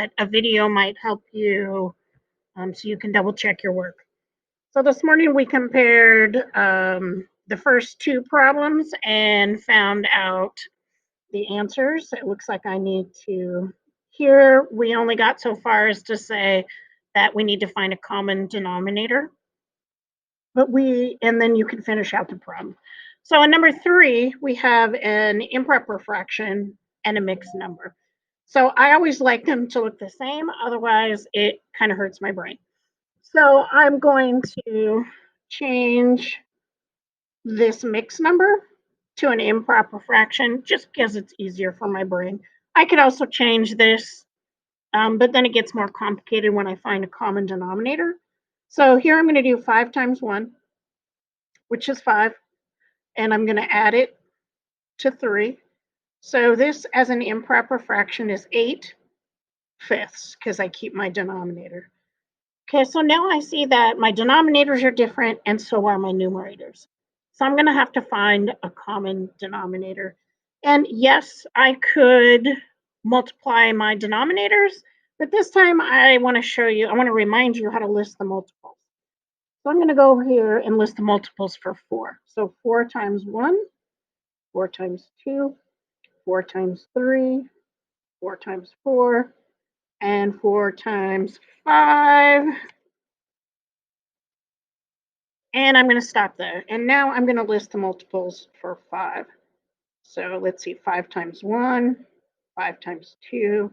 that a video might help you so you can double check your work. So this morning we compared the first two problems and found out the answers. It looks like I need to, here we only got so far as to say that we need to find a common denominator. And then you can finish out the problem. So in number 3, we have an improper fraction and a mixed number. So I always like them to look the same, otherwise it kind of hurts my brain. So I'm going to change this mixed number to an improper fraction just because it's easier for my brain. I could also change this, but then it gets more complicated when I find a common denominator. So here I'm going to do 5 times 1, which is 5, and I'm going to add it to 3. So this as an improper fraction is 8/5 because I keep my denominator. Okay, so now I see that my denominators are different and so are my numerators. So I'm going to have to find a common denominator. And yes, I could multiply my denominators, but this time I want to remind you how to list the multiples. So I'm going to go over here and list the multiples for 4. So 4 times 1, 4 times 2, 4 times 3, 4 times 4, and 4 times 5. And I'm going to stop there. And now I'm going to list the multiples for 5. So let's see, 5 times 1, 5 times 2,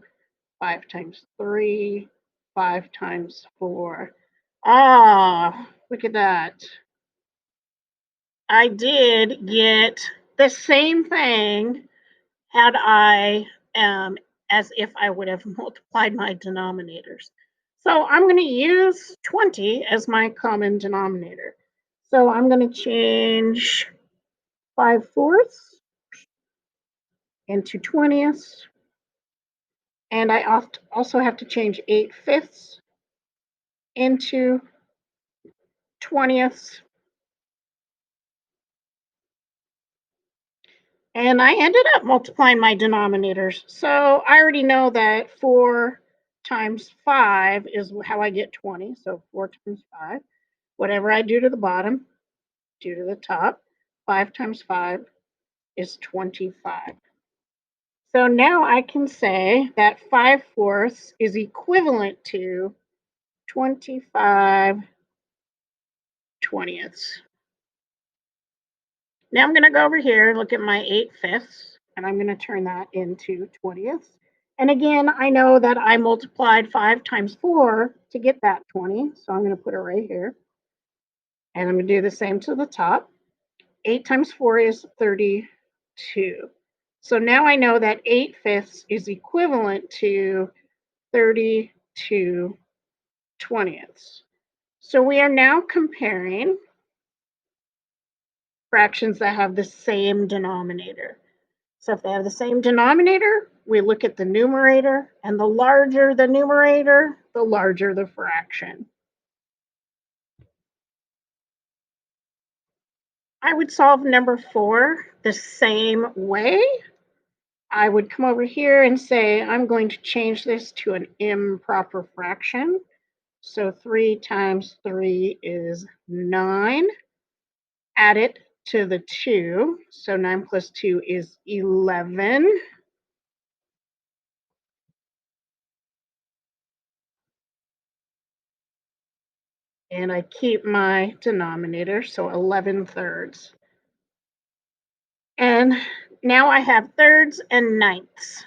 5 times 3, 5 times 4. Ah, look at that. I did get the same thing had I, as if I would have multiplied my denominators. So I'm going to use 20 as my common denominator. So I'm going to change 5/4 into 20ths. And I also have to change 8/5 into 20ths. And I ended up multiplying my denominators. So I already know that 4 times 5 is how I get 20. So 4 times 5. Whatever I do to the bottom, do to the top. 5 times 5 is 25. So now I can say that 5/4 is equivalent to 25/20ths. Now I'm going to go over here and look at my 8/5, and I'm going to turn that into 20ths. And again, I know that I multiplied 5 times 4 to get that 20, so I'm going to put it right here. And I'm going to do the same to the top. 8 times 4 is 32. So now I know that 8/5 is equivalent to 32/20ths. So we are now comparing fractions that have the same denominator. So if they have the same denominator, we look at the numerator, and the larger the numerator, the larger the fraction. I would solve number 4 the same way. I would come over here and say, I'm going to change this to an improper fraction. So 3 times 3 is 9. Add it to the 2. So 9 plus 2 is 11. And I keep my denominator, so 11/3. And now I have thirds and ninths.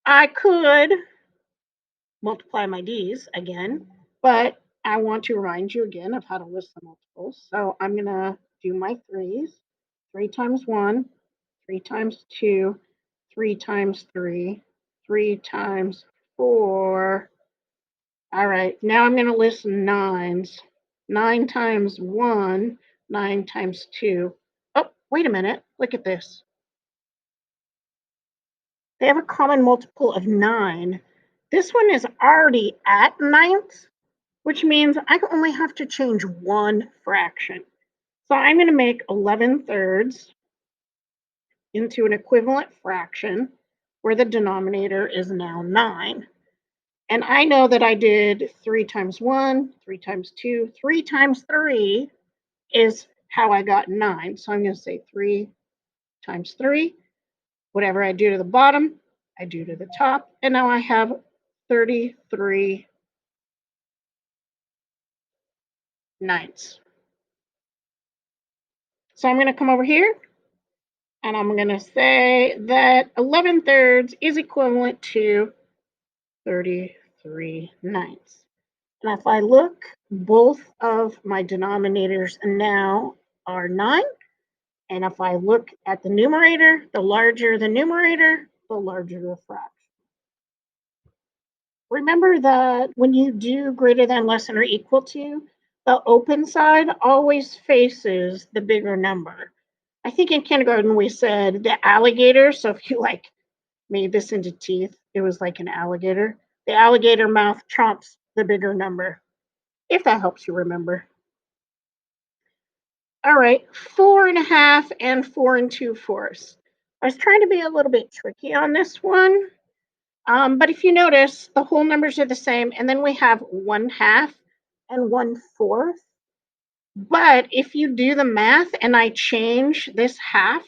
I could multiply my d's again, but I want to remind you again of how to list the multiples. So I'm going to do my 3's. 3 times 1, 3 times 2, 3 times 3, 3 times 4. All right, now I'm going to list 9's. 9 times 1, 9 times 2. Oh, wait a minute. Look at this. They have a common multiple of 9. This one is already at 9ths, which means I only have to change one fraction. So I'm going to make 11/3 into an equivalent fraction where the denominator is now 9. And I know that I did 3 times 1, 3 times 2, 3 times 3 is how I got 9. So I'm going to say 3 times 3. Whatever I do to the bottom, I do to the top. And now I have 33 ninths. So I'm going to come over here and I'm going to say that 11 thirds is equivalent to 33 ninths. And if I look, both of my denominators now are 9. And if I look at the numerator, the larger the numerator, the larger the fraction. Remember that when you do greater than, less than, or equal to, the open side always faces the bigger number. I think in kindergarten we said the alligator. So if you like made this into teeth, it was like an alligator. The alligator mouth trumps the bigger number, if that helps you remember. All right, 4.5 and 4 2/4. I was trying to be a little bit tricky on this one. But if you notice, the whole numbers are the same, and then we have 1/2 and 1/4. But if you do the math and I change this half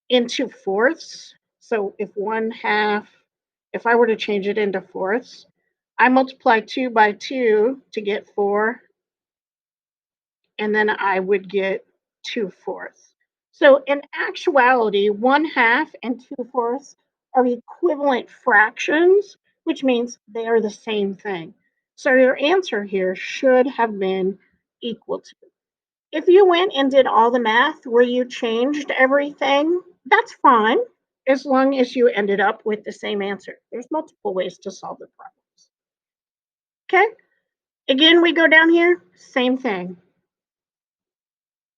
into fourths, so if 1/2, if I were to change it into fourths, I multiply 2 by 2 to get 4, and then I would get 2/4. So in actuality, 1/2 and 2/4 are equivalent fractions, which means they are the same thing. So your answer here should have been equal to. If you went and did all the math where you changed everything, that's fine, as long as you ended up with the same answer. There's multiple ways to solve the problems. Okay, again, we go down here, same thing.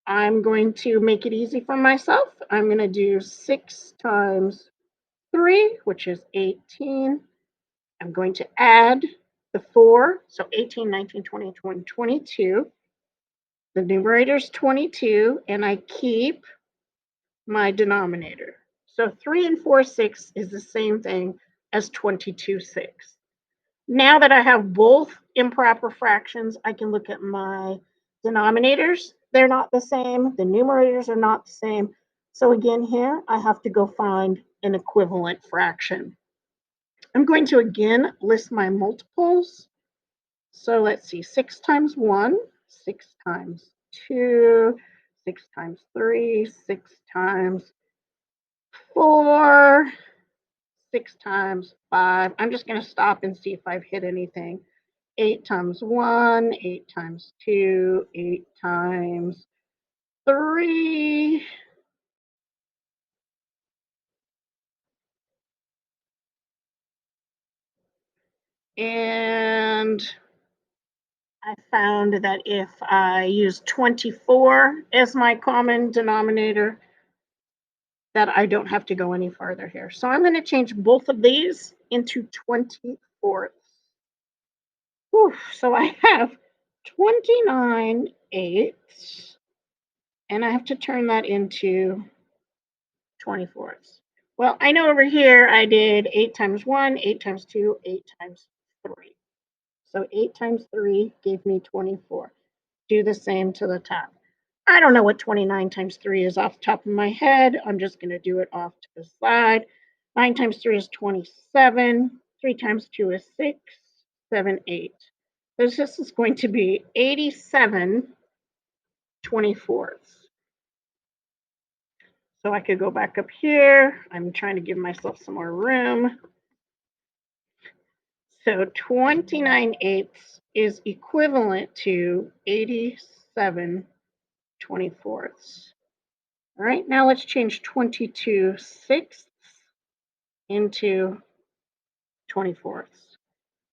I'm going to make it easy for myself. I'm going to do 6 times 3, which is 18. I'm going to add the 4, so 18, 19, 20, 20, 22. The numerator's 22, and I keep my denominator. So 3 and 4 6 is the same thing as 22 6. Now that I have both improper fractions, I can look at my denominators. They're not the same. The numerators are not the same. So again here, I have to go find an equivalent fraction. I'm going to again list my multiples. So let's see, 6 times 1, 6 times 2, 6 times 3, 6 times 4, 6 times 5. I'm just going to stop and see if I've hit anything. 8 times 1, 8 times 2, 8 times 3. And I found that if I use 24 as my common denominator, that I don't have to go any farther here. So I'm going to change both of these into 24ths. Whew, so I have 29 eighths, and I have to turn that into 24ths. Well, I know over here I did 8 times 1, 8 times 2, 8 times 3. So 8 times 3 gave me 24. Do the same to the top. I don't know what 29 times 3 is off the top of my head. I'm just going to do it off to the side. 9 times 3 is 27. 3 times 2 is 6. 7, 8. So this is going to be 87 24ths. So I could go back up here. I'm trying to give myself some more room. So 29 eighths is equivalent to 87 24ths. All right, now let's change 22 sixths into 24ths.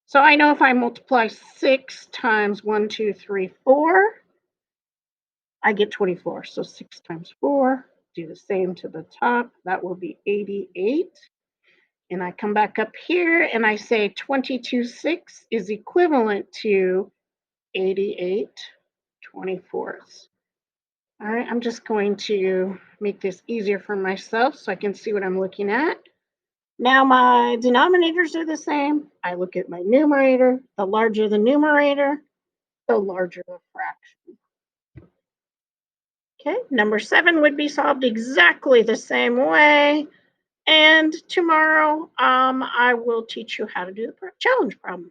So I know if I multiply 6 times 1, 2, 3, 4, I get 24. So 6 times 4, do the same to the top. That will be 88. And I come back up here and I say 22 6 is equivalent to 88 24ths. All right, I'm just going to make this easier for myself so I can see what I'm looking at. Now my denominators are the same. I look at my numerator. The larger the numerator, the larger the fraction. Okay, number 7 would be solved exactly the same way. And tomorrow, I will teach you how to do the challenge problem.